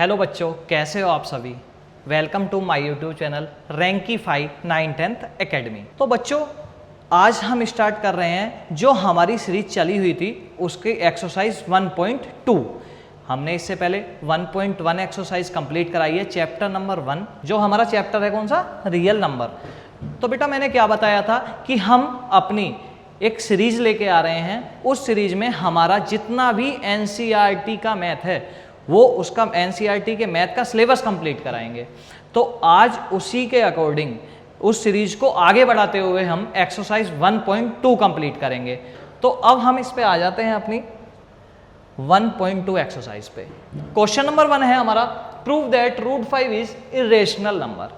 Hello बच्चों, कैसे हो आप सभी। Welcome to my YouTube channel Rankify 9th academy. तो बच्चों, आज हम स्टार्ट कर रहे हैं जो हमारी सीरीज चली हुई थी उसकी एक्सरसाइज 1.2। हमने इससे पहले 1.1 एक्सरसाइज कंप्लीट कराई है, चैप्टर नंबर 1, जो हमारा चैप्टर है कौन सा, रियल नंबर। तो बेटा मैंने क्या बताया था कि हम अपनी एक सीरीज लेके आ रहे हैं, उस सीरीज में हमारा जितना भी एनसीईआरटी का मैथ है वो उसका एनसीईआरटी के मैथ का सिलेबस कंप्लीट कराएंगे। तो आज उसी के अकॉर्डिंग उस सीरीज को आगे बढ़ाते हुए हम एक्सरसाइज 1.2 कंप्लीट करेंगे। तो अब हम इस पे आ जाते हैं अपनी 1.2 एक्सरसाइज पे। क्वेश्चन नंबर 1 है हमारा, prove that root 5 is irrational number.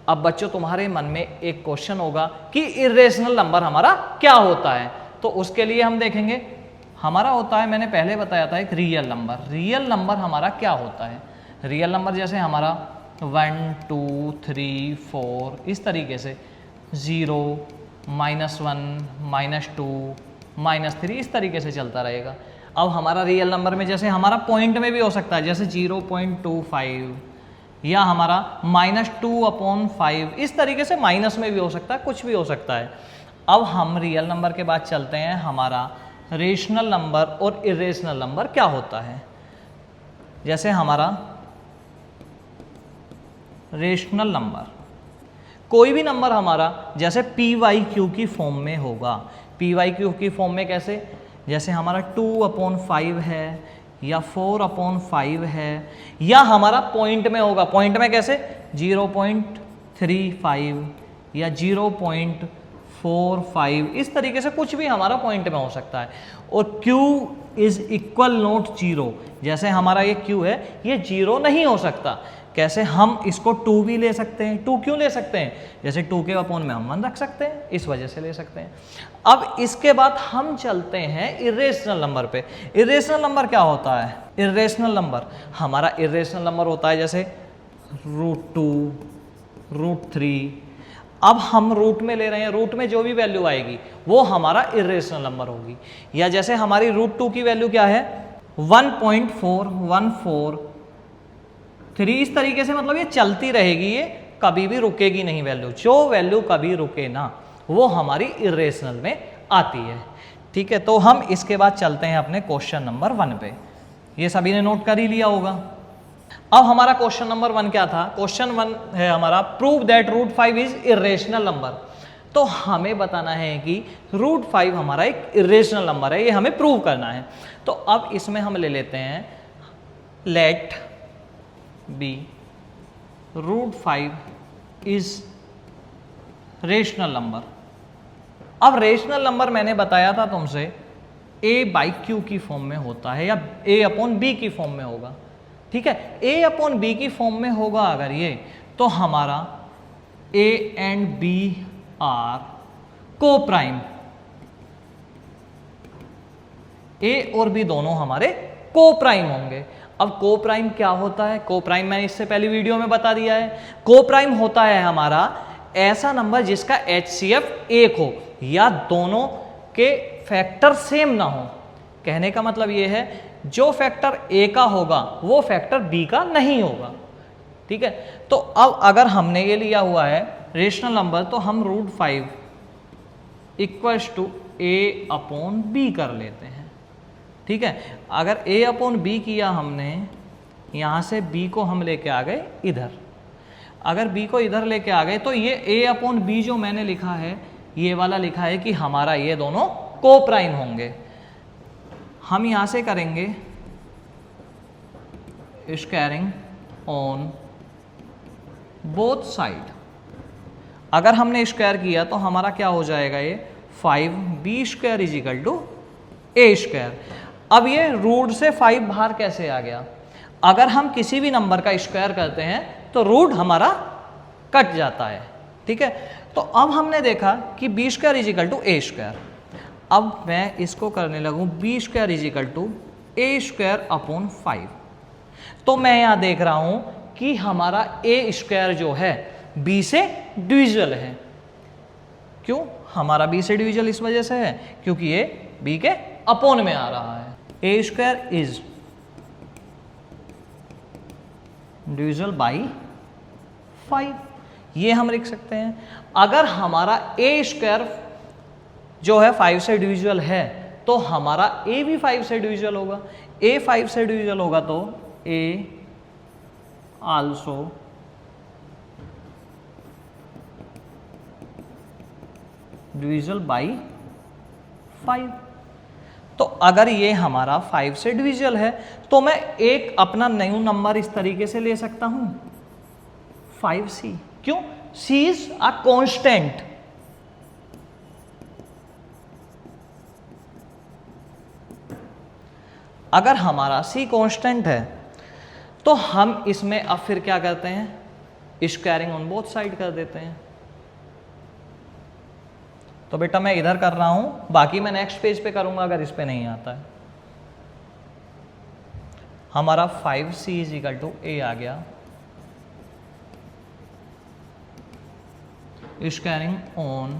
अब बच्चों तुम्हारे मन में एक क्वेश्चन होगा कि इरेशनल नंबर हमारा क्या होता है। तो उसके लिए हम देखेंगे, हमारा होता है, मैंने पहले बताया था, एक रियल नंबर। रियल नंबर हमारा क्या होता है, रियल नंबर जैसे हमारा 1 2 3 4 इस तरीके से, 0 -1 -2 -3 इस तरीके से चलता रहेगा। अब हमारा रियल नंबर में जैसे हमारा पॉइंट में भी हो सकता है, जैसे 0.25 या हमारा -2/5 इस तरीके से, माइनस में भी हो सकता है, कुछ भी हो सकता है। अब हम रियल नंबर के बाद चलते हैं, हमारा रेशनल नंबर और इरेशनल नंबर क्या होता है। जैसे हमारा रेशनल नंबर, कोई भी नंबर हमारा जैसे PYQ की फॉर्म में होगा। PYQ की फॉर्म में कैसे, जैसे हमारा 2/5 है या 4/5 है, या हमारा पॉइंट में होगा। पॉइंट में कैसे, 0.35 या 0.45 इस तरीके से कुछ भी हमारा पॉइंट में हो सकता है। और Q इज इक्वल नॉट 0, जैसे हमारा ये Q है, ये 0 नहीं हो सकता। कैसे, हम इसको 2 भी ले सकते हैं। 2 क्यों ले सकते हैं, जैसे 2 के अपॉन में हम 1 रख सकते हैं, इस वजह से ले सकते हैं। अब इसके बाद हम चलते हैं इरेशनल नंबर पे। इरेशनल नंबर क्या होता है, इरेशनल नंबर हमारा इरेशनल नंबर होता है जैसे √2 √3। अब हम रूट में ले रहे हैं, रूट में जो भी वैल्यू आएगी वो हमारा इरेशनल नंबर होगी। या जैसे हमारी √2 की वैल्यू क्या है, 1.414 इस तरीके से, मतलब ये चलती रहेगी, ये कभी भी रुकेगी नहीं वैल्यू। जो वैल्यू कभी रुके ना वो हमारी इरेशनल में आती है। ठीक है, तो हम इसके बाद चलते हैं अपने क्वेश्चन नंबर 1 पे। ये सभी ने नोट कर ही लिया होगा। अब हमारा क्वेश्चन नंबर 1 क्या था, क्वेश्चन 1 है हमारा, prove that root 5 is irrational number. तो हमें बताना है कि रूट 5 हमारा एक इरेशनल नंबर है, ये हमें प्रूव करना है। तो अब इसमें हम ले लेते हैं, let be root 5 is rational number. अब रेशनल नंबर मैंने बताया था तुमसे A/Q की फॉर्म में होता है या A/B की फॉर्म में होगा। ठीक है, A/B की फॉर्म में होगा अगर ये, तो हमारा A एंड B आर को प्राइम, A और B दोनों हमारे को प्राइम होंगे। अब को प्राइम क्या होता है, को प्राइम मैंने इससे पहली वीडियो में बता दिया है। को प्राइम होता है हमारा ऐसा नंबर जिसका HCF 1 हो या दोनों के फैक्टर सेम ना हो। कहने का मतलब ये है, जो फैक्टर A का होगा वो फैक्टर B का नहीं होगा। ठीक है, तो अब अगर हमने ये लिया हुआ है रेशनल नंबर, तो हम √5 इक्वल्स टू A/B कर लेते हैं। ठीक है, अगर A/B किया हमने, यहाँ से B को हम लेके आ गए इधर, अगर B को इधर लेके आ गए तो ये A/B जो मैंने लिखा है, ये वाला लिखा है कि हमारा ये दोनों को प्राइम होंगे। हम यहाँ से करेंगे स्क्वायरिंग ऑन बोथ साइड। अगर हमने स्क्वायर किया तो हमारा क्या हो जाएगा, ये 5B² is equal to A²। अब ये रूट से 5 बाहर कैसे आ गया, अगर हम किसी भी नंबर का स्क्वायर करते हैं तो रूट हमारा कट जाता है। ठीक है, तो अब हमने देखा कि B² is equal to A²। अब मैं इसको करने लगूँ B² is equal to A²/5। तो मैं यहाँ देख रहा हूँ कि हमारा A² जो है B से डिविजिबल है। क्यों, हमारा B से डिविजिबल इस वजह से है क्योंकि ये B के अपॉन में आ रहा है। A² इज डिविजिबल बाई 5, ये हम लिख सकते हैं। अगर हमारा ए स्क्वायर जो है 5 से डिविजिबल है तो हमारा ए भी 5 से डिविजिबल होगा। ए 5 से डिविजिबल होगा तो ए आल्सो डिविजिबल बाई 5। तो अगर ये हमारा 5 से डिविजिबल है तो मैं एक अपना न्यू नंबर इस तरीके से ले सकता हूं 5c। क्यों? c is a constant. अगर हमारा c कांस्टेंट है तो हम इसमें अब फिर क्या करते हैं, स्क्वायरिंग ऑन बोथ साइड कर देते हैं। तो बेटा मैं इधर कर रहा हूं, बाकी मैं नेक्स्ट पेज पे करूंगा अगर इस पे नहीं आता है। हमारा 5c is equal to a आ गया, स्क्वायरिंग ऑन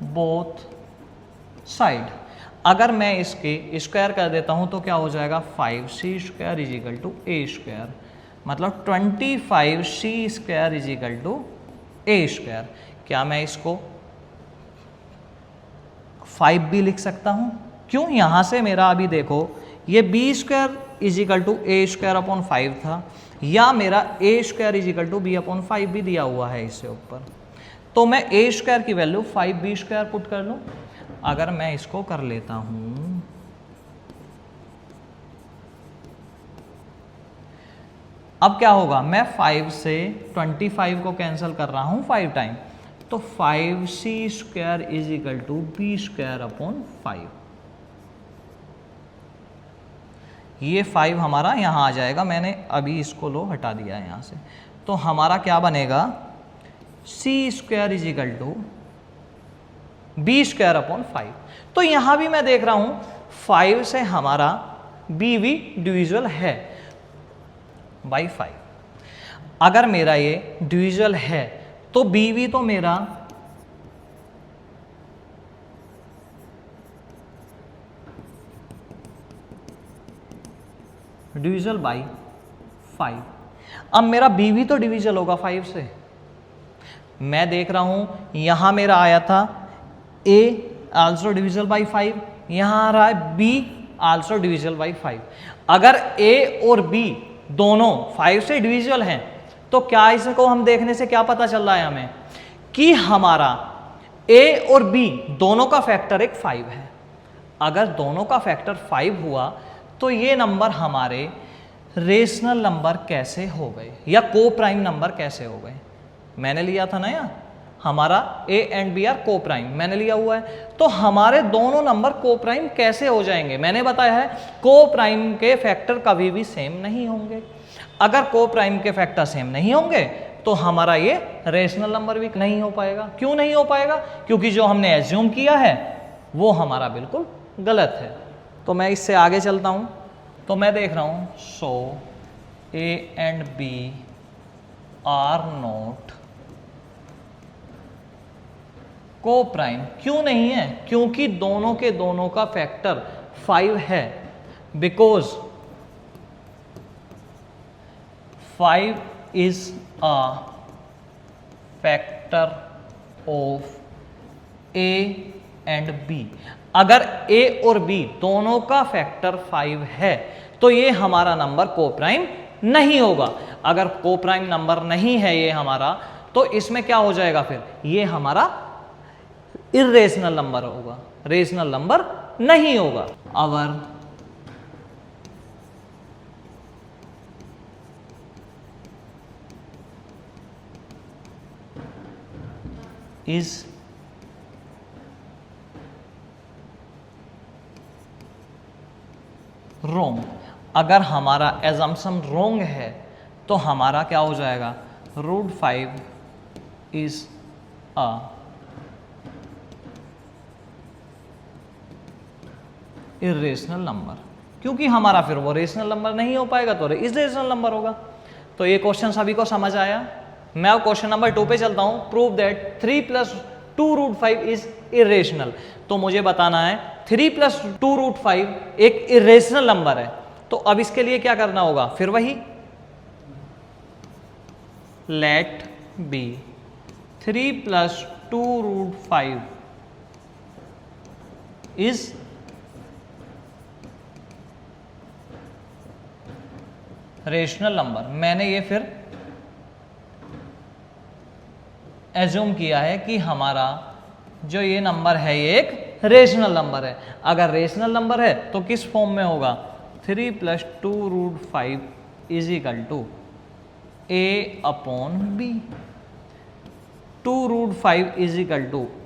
बोथ साइड। अगर मैं इसके स्क्वायर कर देता हूं तो क्या हो जाएगा, 5c square is equal to a square, मतलब 25c square is equal to a square. क्या मैं इसको 5 भी लिख सकता हूं? क्यों? यहां से मेरा अभी देखो ये b square is equal to a square upon 5 था, या मेरा a square is equal to b upon 5 भी दिया हुआ है इससे ऊपर। तो मैं a स्क्वायर की वैल्यू 5b स्क्वायर पुट कर लूं। अगर मैं इसको कर लेता हूं, अब क्या होगा, मैं 5 से 25 को कैंसिल कर रहा हूं 5 टाइम, तो 5c square is equal to b square upon 5। ये 5 हमारा यहां आ जाएगा, मैंने अभी इसको लो हटा दिया है यहां से। तो हमारा क्या बनेगा, c square is equal to b square upon 5। तो यहां भी मैं देख रहा हूं 5 से हमारा b भी डिविजिबल है बाई 5। अगर मेरा ये डिविजिबल है तो b भी तो मेरा डिविजिबल बाई 5। अब मेरा b भी तो डिविजिबल होगा 5 से। मैं देख रहा हूं यहां मेरा आया था a आल्सो डिविजिबल बाई 5, यहां आ रहा है b आल्सो डिविजिबल बाई 5। अगर a और b दोनों 5 से डिविजिबल हैं तो क्या इसको हम देखने से क्या पता चल रहा है हमें कि हमारा a और b दोनों का फैक्टर एक 5 है। अगर दोनों का फैक्टर 5 हुआ तो ये नंबर हमारे रेशनल नंबर कैसे हो गए या को प्राइम नंबर कैसे हो गए। मैंने लिया था ना यार, हमारा a एंड b आर को प्राइम मैंने लिया हुआ है, तो हमारे दोनों नंबर को प्राइम कैसे हो जाएंगे। मैंने बताया है को प्राइम के फैक्टर कभी भी सेम नहीं होंगे। अगर को प्राइम के फैक्टर सेम नहीं होंगे तो हमारा ये रेशनल नंबर भी नहीं हो पाएगा। क्यों नहीं हो पाएगा? क्योंकि जो हमने एज्यूम किया है वो हमारा बिल्कुल गलत है। तो मैं इससे आगे चलता हूं, तो मैं देख रहा हूं so a and b are not coprime. क्यों नहीं है? क्योंकि दोनों के दोनों का फैक्टर 5 है, because 5 is a factor of a and b। अगर a और b दोनों का फैक्टर 5 है तो ये हमारा नंबर को प्राइम नहीं होगा। अगर को प्राइम नंबर नहीं है ये हमारा, तो इसमें क्या हो जाएगा, फिर ये हमारा इर्रेशनल नंबर होगा, रेशनल नंबर नहीं होगा। अवर इज रोंग। अगर हमारा एजम्पशन रोंग है तो हमारा क्या हो जाएगा, √5 इज अ इर्रेशनल नंबर। क्योंकि हमारा फिर वो रेशनल नंबर नहीं हो पाएगा तो इर्रेशनल नंबर होगा। तो ये क्वेश्चन सभी को समझ आया। मैं अब क्वेश्चन नंबर 2 पे चलता हूं। Prove that 3 + 2√5 is irrational. तो मुझे बताना है 3 + 2√5 एक इर्रेशनल नंबर है। तो अब इसके लिए क्या करना होगा, फिर वही let be 3 + 2√5 is rational number. मैंने ये फिर एज्यूम किया है कि हमारा जो ये नंबर है ये एक रेशनल नंबर है। अगर रेशनल नंबर है तो किस फॉर्म में होगा? 3 + 2√5 = a/b। 2√5 =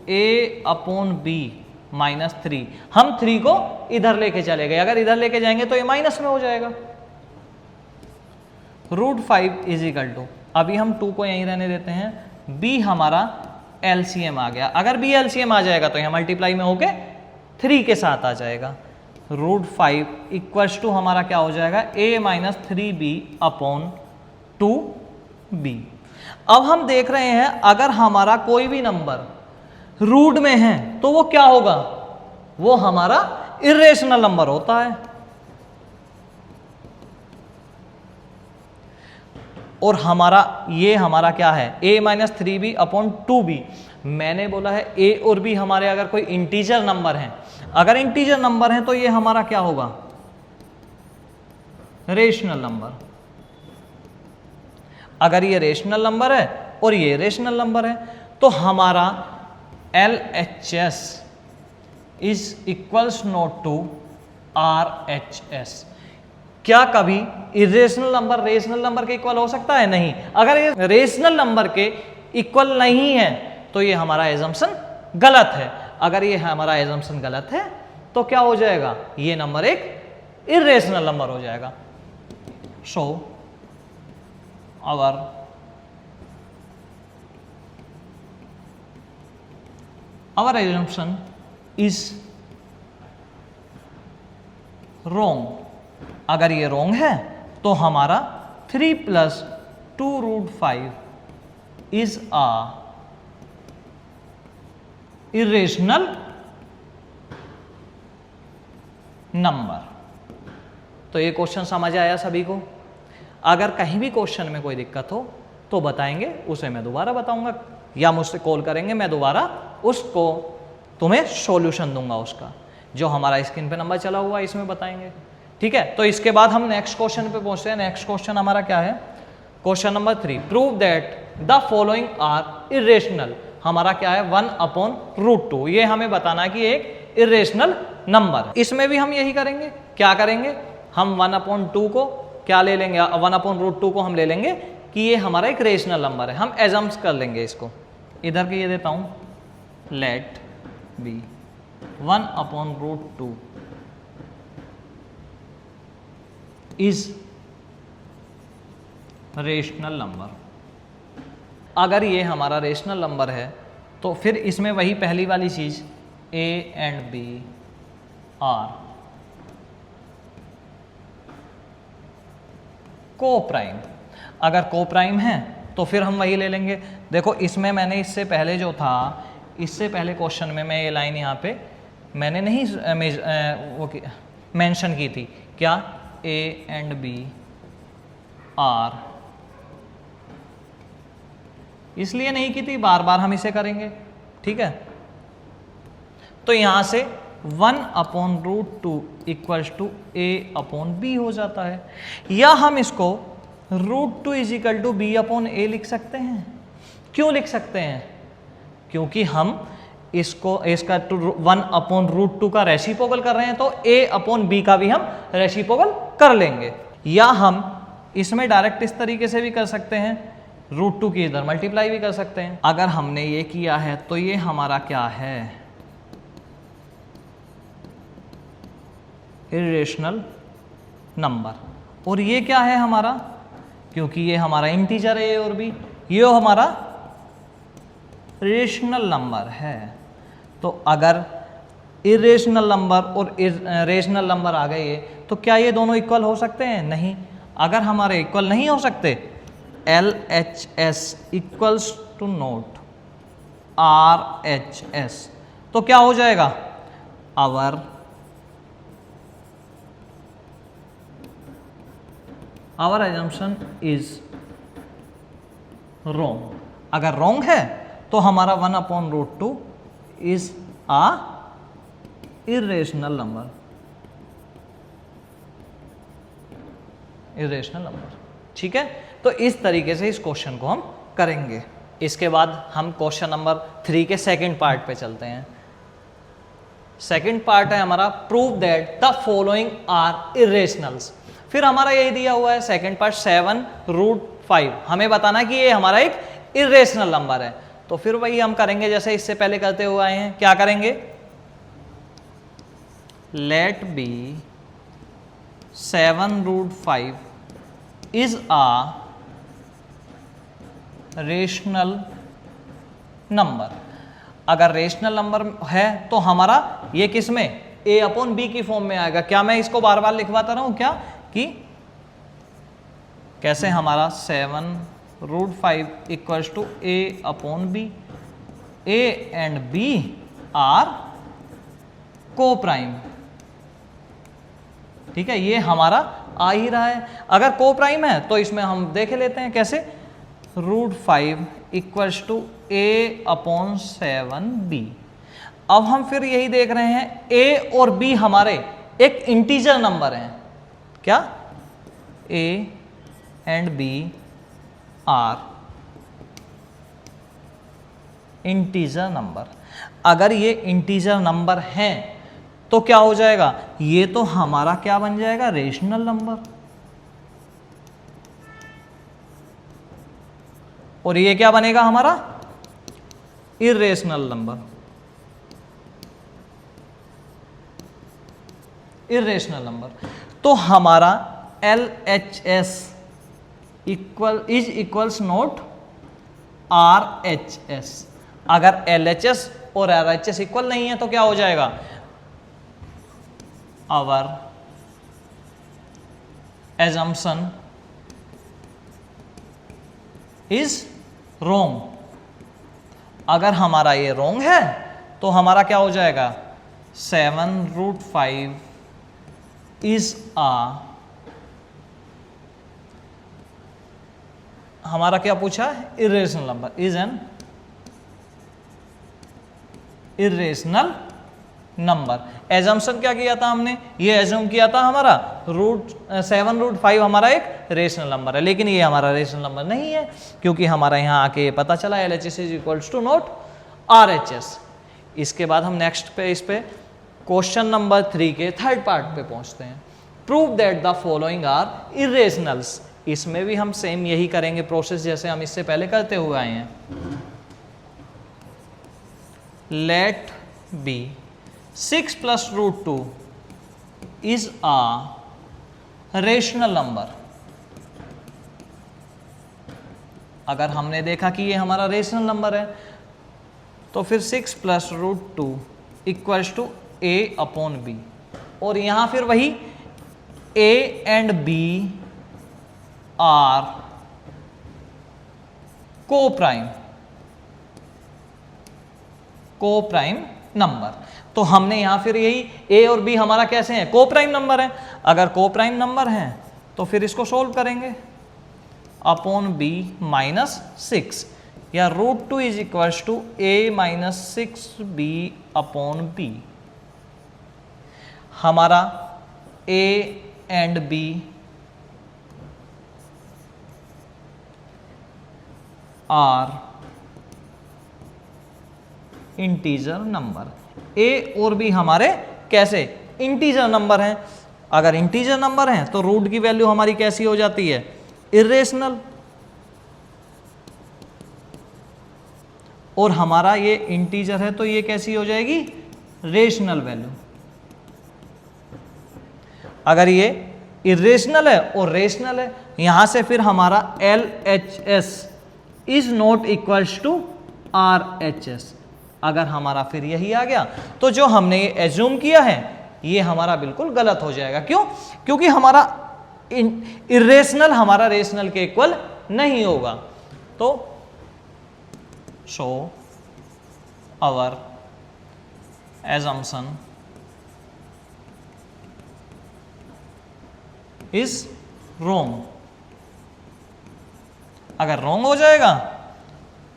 a/b -3। हम 3 को इधर लेके चले गए, अगर इधर लेके जाएंगे तो ये माइनस में हो जाएगा। √5 अभी हम 2 को यहीं रहने देते हैं, b हमारा एलसीएम आ गया। अगर b एलसीएम आ जाएगा तो यहाँ मल्टीप्लाई में होके 3 के साथ आ जाएगा। √5 = हमारा क्या हो जाएगा? a - 3b/2b। अब हम देख रहे हैं अगर हमारा कोई भी नंबर रूट में है तो वो क्या होगा? वो हमारा इर्रेशनल नंबर होता है। और हमारा क्या है? a - 3b/2b। मैंने बोला है a और b हमारे अगर कोई इंटीजर नंबर हैं, अगर इंटीजर नंबर हैं तो ये हमारा क्या होगा? Rational number. अगर ये रेशनल नंबर है और ये रेशनल नंबर है तो हमारा LHS = RHS। क्या कभी इरेशनल नंबर रेशनल नंबर के इक्वल हो सकता है? नहीं। अगर ये रेशनल नंबर के इक्वल नहीं है तो ये हमारा एजम्पशन गलत है। अगर ये हमारा एजम्पशन गलत है तो क्या हो जाएगा? ये नंबर एक इरेशनल नंबर हो जाएगा। सो our assumption is wrong। अगर ये wrong है तो हमारा 3 + 2√5 is a irrational number। तो ये क्वेश्चन समझ आया सभी को? अगर कहीं भी क्वेश्चन में कोई दिक्कत हो तो बताएंगे, उसे मैं दोबारा बताऊंगा या मुझसे कॉल करेंगे, मैं दोबारा उसको तुम्हें सॉल्यूशन दूंगा उसका, जो हमारा स्क्रीन पे नंबर चला हुआ है इसमें बताएंगे। ठीक है, तो इसके बाद हम नेक्स्ट क्वेश्चन पे पहुंचते हैं। नेक्स्ट क्वेश्चन हमारा क्या है? Question number 3, prove that the following are irrational. हमारा क्या है? 1/√2। ये हमें बताना है कि एक इरेशनल नंबर। इसमें भी हम यही करेंगे। क्या करेंगे? हम 1/2 को क्या ले लेंगे? 1/√2 को हम ले लेंगे कि ये हमारा एक रेशनल नंबर है। हम एजम्स कर लेंगे इसको। इधर के ये देता हूं, let be 1/√2 is rational number. अगर ये हमारा रेशनल नंबर है तो फिर इसमें वही पहली वाली चीज a and b are coprime. अगर को-प्राइम है तो फिर हम वही ले लेंगे। देखो इसमें मैंने इससे पहले जो था, इससे पहले क्वेश्चन में मैं ये लाइन यहाँ पे मैंने नहीं मेंशन की थी। क्या? a and b आर, इसलिए नहीं की थी, बार बार हम इसे करेंगे। ठीक है, तो यहां से 1/√2 = a/b हो जाता है। या हम इसको √2 = b/a लिख सकते हैं। क्यों लिख सकते हैं? क्योंकि हम इसका 1/√2 का रेसिप्रोकल कर रहे हैं तो a/b का भी हम रेसिप्रोकल कर लेंगे। या हम इसमें डायरेक्ट इस तरीके से भी कर सकते हैं, √2 की इधर मल्टीप्लाई भी कर सकते हैं। अगर हमने ये किया है तो ये हमारा क्या है? Irrational number. और ये क्या है हमारा? क्योंकि ये हमारा इंटीजर है a और b, ये हमारा रेशनल नंबर है। तो अगर इरेशनल नंबर और रेशनल नंबर आ गए तो क्या ये दोनों इक्वल हो सकते हैं? नहीं। अगर हमारे इक्वल नहीं हो सकते, LHS = RHS, तो क्या हो जाएगा? our assumption is wrong. अगर रॉन्ग है तो हमारा 1/√2 is a irrational number, irrational number. ठीक है, तो इस तरीके से इस क्वेश्चन को हम करेंगे। इसके बाद हम क्वेश्चन नंबर 3 के सेकंड पार्ट पे चलते हैं। सेकंड पार्ट है हमारा prove that the following are irrationals. फिर हमारा यही दिया हुआ है सेकंड पार्ट 7√5, हमें बताना कि ये हमारा एक इरेशनल नंबर है। तो फिर वही हम करेंगे जैसे इससे पहले करते हुए आए हैं। क्या करेंगे? Let be 7√5 is a rational number. अगर रेशनल नंबर है तो हमारा ये किस में, a/b की फॉर्म में आएगा। क्या मैं इसको बार बार लिखवाता रहूं क्या कि कैसे हमारा 7√5 equals to a/b, a and b are coprime. ठीक है, ये हमारा आ ही रहा है। अगर को प्राइम है तो इसमें हम देख लेते हैं कैसे, √5 इक्वल्स टू a/7b। अब हम फिर यही देख रहे हैं a और b हमारे एक इंटीजर नंबर हैं। क्या? a and b are integer number. अगर ये इंटीजर नंबर हैं तो क्या हो जाएगा, ये तो हमारा क्या बन जाएगा, रेशनल नंबर। और ये क्या बनेगा हमारा, इरेशनल नंबर, इरेशनल नंबर। तो हमारा LHS इक्वल्स नॉट RHS। अगर LHS और RHS इक्वल नहीं है तो क्या हो जाएगा, आवर assumption इज रॉन्ग। अगर हमारा ये रॉन्ग है तो हमारा क्या हो जाएगा, 7√5 इज अ, हमारा क्या पूछा है, irrational number, is an irrational number. Assumption क्या किया था हमने, ये एज्यूम किया था हमारा 7√5 हमारा एक रेशनल नंबर है, लेकिन ये हमारा रेशनल नंबर नहीं है क्योंकि हमारा यहाँ आके पता चला LHS is equals to not RHS। इसके बाद हम नेक्स्ट पे इस पे क्वेश्चन नंबर 3 के थर्ड पार्ट पे पहुंचते हैं। Prove that the following are irrationals. इसमें भी हम सेम यही करेंगे प्रोसेस जैसे हम इससे पहले करते हुए आए हैं। Let be 6 + √2 is a rational number. अगर हमने देखा कि ये हमारा रेशनल नंबर है तो फिर 6 + √2 इक्वल्स टू a/b। और यहां फिर वही a एंड b आर को प्राइम नंबर। तो हमने यहां फिर यही a और b हमारा कैसे हैं, को प्राइम नंबर है। अगर को प्राइम नंबर है तो फिर इसको सोल्व करेंगे (b - 6) या √2 is equals to a - 6b/b। हमारा a and b are integer number. a और b हमारे कैसे इंटीजर नंबर हैं। अगर इंटीजर नंबर हैं तो रूट की वैल्यू हमारी कैसी हो जाती है, इरेशनल। और हमारा ये इंटीजर है तो ये कैसी हो जाएगी, रेशनल वैल्यू। अगर ये इरेशनल है और रेशनल है, यहां से फिर हमारा LHS is not equals to RHS। अगर हमारा फिर यही आ गया तो जो हमने ये एज्यूम किया है ये हमारा बिल्कुल गलत हो जाएगा। क्यों? क्योंकि हमारा इरेशनल हमारा रेशनल के इक्वल नहीं होगा। तो so our assumption is wrong. अगर रॉन्ग हो जाएगा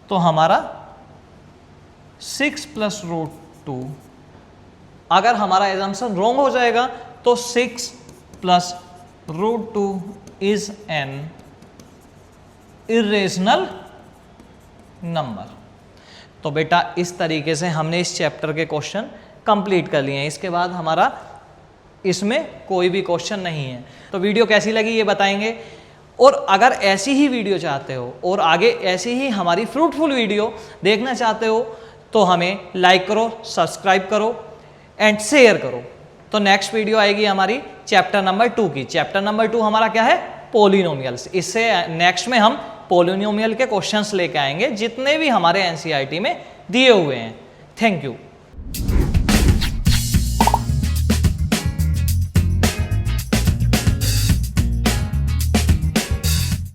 तो हमारा 6 प्लस रूट 2, अगर हमारा एजम्पशन रॉन्ग हो जाएगा तो 6 plus root 2 is an irrational number. तो बेटा इस तरीके से हमने इस चैप्टर के क्वेश्चन कंप्लीट कर लिए हैं। इसके बाद हमारा इसमें कोई भी क्वेश्चन नहीं है। तो वीडियो कैसी लगी ये बताएंगे, और अगर ऐसी ही वीडियो चाहते हो और आगे ऐसी ही हमारी फ्रूटफुल वीडियो देखना चाहते हो तो हमें लाइक करो, सब्सक्राइब करो एंड शेयर करो। तो नेक्स्ट वीडियो आएगी हमारी चैप्टर नंबर 2 की। चैप्टर नंबर 2 हमारा क्या है? पोलिनोमियल्स। इससे नेक्स्ट में हम पोलिनोमियल के क्वेश्चंस लेके आएंगे जितने भी हमारे एनसीईआरटी में दिए हुए हैं। Thank you.